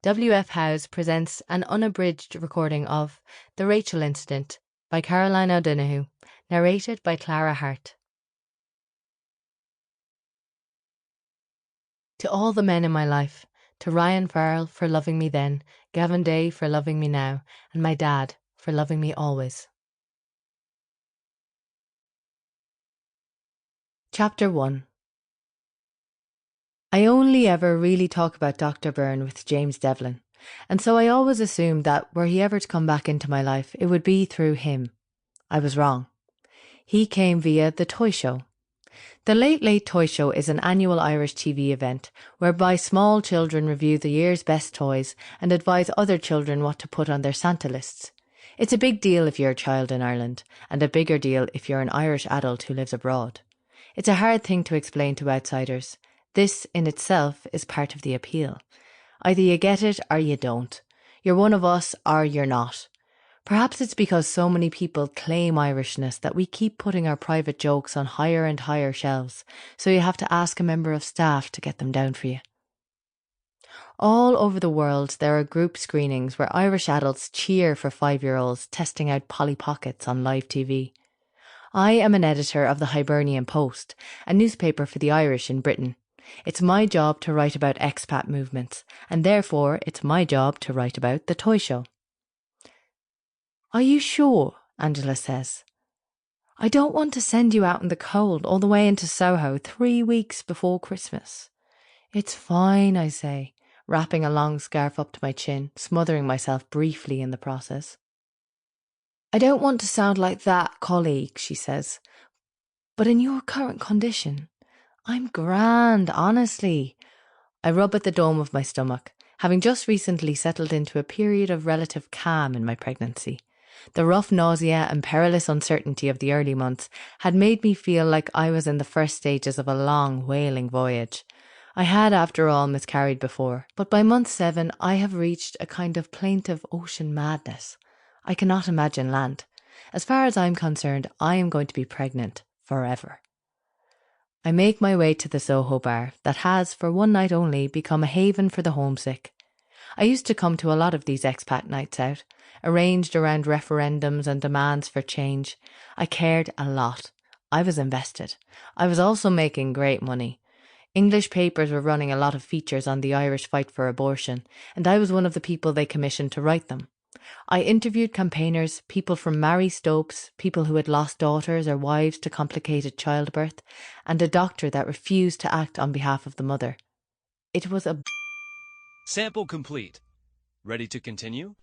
W.F. House presents an unabridged recording of The Rachel Incident by Caroline O'Donoghue, narrated by Clara Harte. To all the men in my life, to Ryan Farrell for loving me then, Gavin Day for loving me now, and my dad for loving me always. Chapter 1. I only ever really talk about Dr. Byrne with James Devlin, and so I always assumed that were he ever to come back into my life, it would be through him. I was wrong. He came via The Toy Show. The Late Late Toy Show is an annual Irish TV event whereby small children review the year's best toys and advise other children what to put on their Santa lists. It's a big deal if you're a child in Ireland, and a bigger deal if you're an Irish adult who lives abroad. It's a hard thing to explain to outsiders. This in itself is part of the appeal. Either you get it or you don't. You're one of us or you're not. Perhaps it's because so many people claim Irishness that we keep putting our private jokes on higher and higher shelves, so you have to ask a member of staff to get them down for you. All over the world there are group screenings where Irish adults cheer for 5-year-olds testing out Polly Pockets on live TV. I am an editor of the Hibernian Post, a newspaper for the Irish in Britain. It's my job to write about expat movements, and therefore it's my job to write about the toy show. Are you sure? Angela says. I don't want to send you out in the cold all the way into Soho 3 weeks before Christmas. It's fine, I say, wrapping a long scarf up to my chin, smothering myself briefly in the process. I don't want to sound like that colleague, she says, but in your current condition, I'm grand, honestly. I rub at the dome of my stomach, having just recently settled into a period of relative calm in my pregnancy. The rough nausea and perilous uncertainty of the early months had made me feel like I was in the first stages of a long, whaling voyage. I had, after all, miscarried before, but by month 7 I have reached a kind of plaintive ocean madness. I cannot imagine land. As far as I'm concerned, I am going to be pregnant forever. I make my way to the Soho bar that has, for one night only, become a haven for the homesick. I used to come to a lot of these expat nights out, arranged around referendums and demands for change. I cared a lot. I was invested. I was also making great money. English papers were running a lot of features on the Irish fight for abortion, and I was one of the people they commissioned to write them. I interviewed campaigners, people from Mary Stopes, people who had lost daughters or wives to complicated childbirth, and a doctor that refused to act on behalf of the mother. It was a... Sample complete. Ready to continue?